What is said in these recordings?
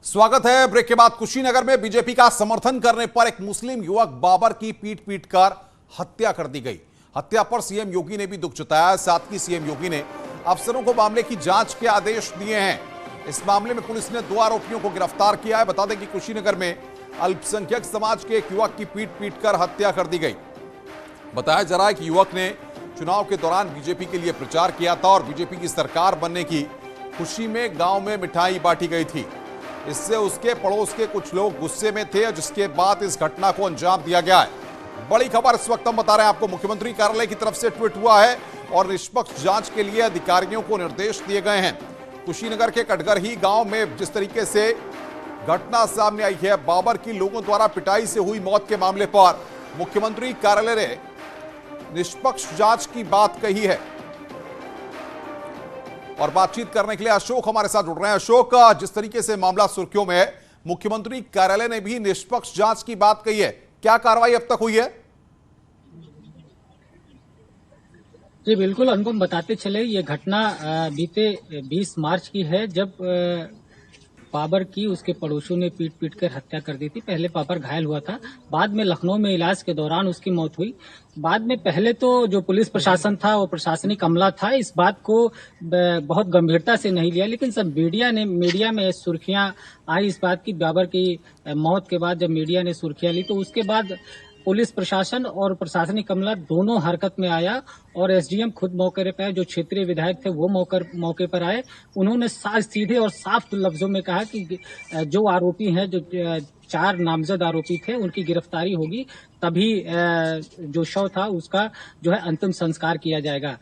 स्वागत है। ब्रेक के बाद कुशीनगर में बीजेपी का समर्थन करने पर एक मुस्लिम युवक बाबर की पीट पीट कर हत्या कर दी गई। हत्या पर सीएम योगी ने भी दुख जताया। साथ ही सीएम योगी ने अफसरों को मामले की जांच के आदेश दिए हैं। इस मामले में पुलिस ने 2 आरोपियों को गिरफ्तार किया है। बता दें कि कुशीनगर में अल्पसंख्यक समाज के एक युवक की पीट पीट कर हत्या कर दी गई। बताया जा रहा है कि युवक ने चुनाव के दौरान बीजेपी के लिए प्रचार किया था और बीजेपी की सरकार बनने की खुशी में गांव में मिठाई बांटी गई थी। इससे उसके पड़ोस के कुछ लोग गुस्से में थे, जिसके बाद इस घटना को अंजाम दिया गया है। बड़ी खबर इस वक्त हम बता रहे हैं आपको। मुख्यमंत्री कार्यालय की तरफ से ट्वीट हुआ है और निष्पक्ष जांच के लिए अधिकारियों को निर्देश दिए गए हैं। कुशीनगर के कटगरही गांव में जिस तरीके से घटना सामने आई है, बाबर की लोगों द्वारा पिटाई से हुई मौत के मामले पर मुख्यमंत्री कार्यालय ने निष्पक्ष जांच की बात कही है। और बातचीत करने के लिए अशोक हमारे साथ जुड़ रहे हैं। अशोक, जिस तरीके से मामला सुर्खियों में है, मुख्यमंत्री कार्यालय ने भी निष्पक्ष जांच की बात कही है। क्या कार्रवाई अब तक हुई है? जी बिल्कुल अनुपम, बताते चले ये घटना बीते 20 मार्च की है, जब बाबर की उसके पड़ोसियों ने पीट पीट कर हत्या कर दी थी। पहले बाबर घायल हुआ था, बाद में लखनऊ में इलाज के दौरान उसकी मौत हुई। बाद में पहले तो जो पुलिस प्रशासन था वो प्रशासनिक अमला था, इस बात को बहुत गंभीरता से नहीं लिया, लेकिन सब मीडिया में सुर्खियां आई इस बात की। बाबर की मौत के बाद जब मीडिया ने सुर्खियां ली तो उसके बाद पुलिस प्रशासन और प्रशासनिक अमला दोनों हरकत में आया और एसडीएम खुद मौके पर आए। जो क्षेत्रीय विधायक थे वो मौके पर आए। उन्होंने सीधे और साफ लफ्जों में कहा कि जो आरोपी हैं, जो 4 नामजद आरोपी थे, उनकी गिरफ्तारी होगी, तभी जो शव था उसका जो है अंतिम संस्कार किया जाएगा।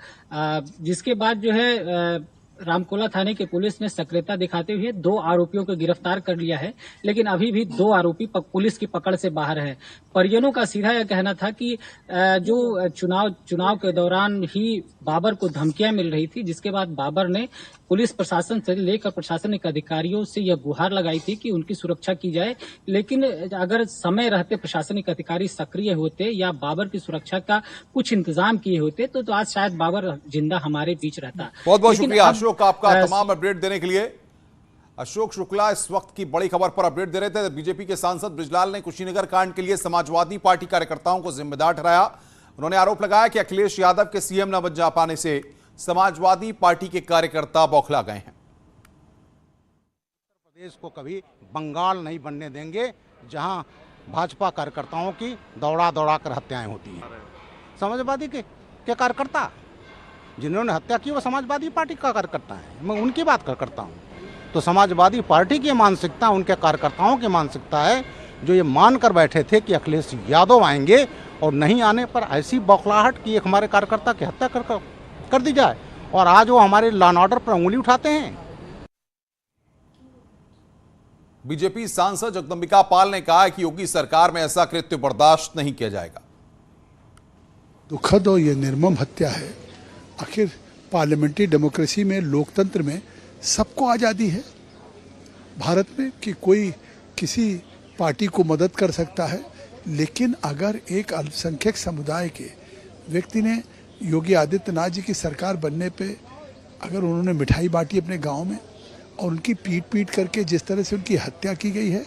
जिसके बाद जो है रामकोला थाने की पुलिस ने सक्रियता दिखाते हुए 2 आरोपियों को गिरफ्तार कर लिया है, लेकिन अभी भी 2 आरोपी पुलिस की पकड़ से बाहर है। परिजनों का सीधा यह कहना था कि जो चुनाव के दौरान ही बाबर को धमकियां मिल रही थी, जिसके बाद बाबर ने पुलिस प्रशासन से लेकर प्रशासनिक अधिकारियों से यह गुहार लगाई थी कि उनकी सुरक्षा की जाए। लेकिन अगर समय रहते प्रशासनिक अधिकारी सक्रिय होते या बाबर की सुरक्षा का कुछ इंतजाम किए होते तो आज शायद बाबर जिंदा हमारे बीच रहता। बहुत बहुत शुक्रिया अशोक आपका तमाम अपडेट देने के लिए। अशोक शुक्ला इस वक्त की बड़ी खबर पर अपडेट दे रहे थे। बीजेपी के सांसद बृजलाल ने कुशीनगर कांड के लिए समाजवादी पार्टी कार्यकर्ताओं को जिम्मेदार ठहराया। उन्होंने आरोप लगाया कि अखिलेश यादव के सीएम न बन जा पाने से समाजवादी पार्टी के कार्यकर्ता बौखला गए हैं। प्रदेश को कभी बंगाल नहीं बनने देंगे जहां भाजपा कार्यकर्ताओं की दौड़ा दौड़ा कर हत्याएं होती हैं। समाजवादी के कार्यकर्ता जिन्होंने हत्या की वो समाजवादी पार्टी का कार्यकर्ता है, मैं उनकी बात करता हूँ। तो समाजवादी पार्टी की मानसिकता, उनके कार्यकर्ताओं की मानसिकता है जो ये मान कर बैठे थे कि अखिलेश यादव आएंगे और नहीं आने पर ऐसी बौखलाहट की एक हमारे कार्यकर्ता की हत्या कर दी जाए, और आज वो हमारे लॉ एंड ऑर्डर पर उंगली उठाते हैं। बीजेपी सांसद जगदंबिका पाल ने कहा कि योगी सरकार में ऐसा कृत्य बर्दाश्त नहीं किया जाएगा। दुखद और ये निर्मम हत्या है। आखिर पार्लियामेंट्री डेमोक्रेसी में, लोकतंत्र में सबको आज़ादी है भारत में कि कोई किसी पार्टी को मदद कर सकता है, लेकिन अगर एक अल्पसंख्यक समुदाय के व्यक्ति ने योगी आदित्यनाथ जी की सरकार बनने पे अगर उन्होंने मिठाई बांटी अपने गांव में और उनकी पीट पीट करके जिस तरह से उनकी हत्या की गई है,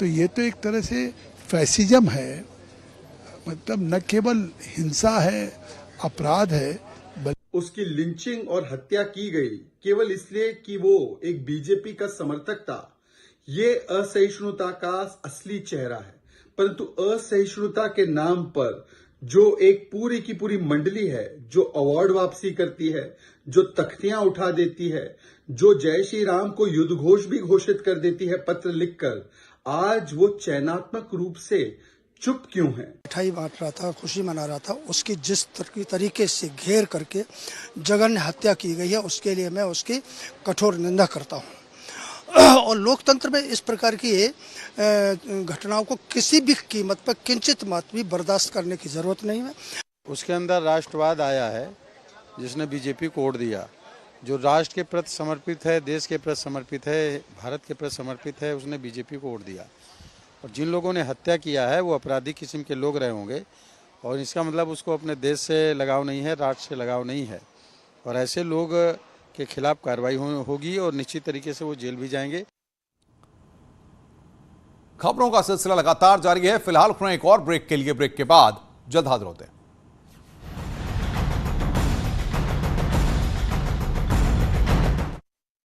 तो ये तो एक तरह से फैसिज्म है। मतलब न केवल हिंसा है, अपराध है। उसकी लिंचिंग और हत्या की गई केवल इसलिए कि वो एक बीजेपी का समर्थक था। ये असहिष्णुता का असली चेहरा है। परंतु असहिष्णुता के नाम पर जो एक पूरी की पूरी मंडली है, जो अवार्ड वापसी करती है, जो तख्तियां उठा देती है, जो जय श्री राम को युद्ध घोष भी घोषित कर देती है पत्र लिखकर, आज वो चयनात्मक रूप से चुप क्यों है? मिठाई बांट रहा था, खुशी मना रहा था, उसकी जिस तरीके से घेर करके जघन्य हत्या की गई है, उसके लिए मैं उसकी कठोर निंदा करता हूँ। और लोकतंत्र में इस प्रकार की घटनाओं को किसी भी कीमत पर किंचित मात्र भी बर्दाश्त करने की जरूरत नहीं है। उसके अंदर राष्ट्रवाद आया है जिसने बीजेपी को वोट दिया। जो राष्ट्र के प्रति समर्पित है, देश के प्रति समर्पित है, भारत के प्रति समर्पित है, उसने बीजेपी को वोट दिया। और जिन लोगों ने हत्या किया है वो अपराधी किस्म के लोग रहे होंगे, और इसका मतलब उसको अपने देश से लगाव नहीं है, राष्ट्र से लगाव नहीं है, और ऐसे लोग के खिलाफ कार्रवाई होगी और निश्चित तरीके से वो जेल भी जाएंगे। खबरों का सिलसिला लगातार जारी है। फिलहाल एक और ब्रेक के लिए, ब्रेक के बाद जल्द हाजिर होते हैं।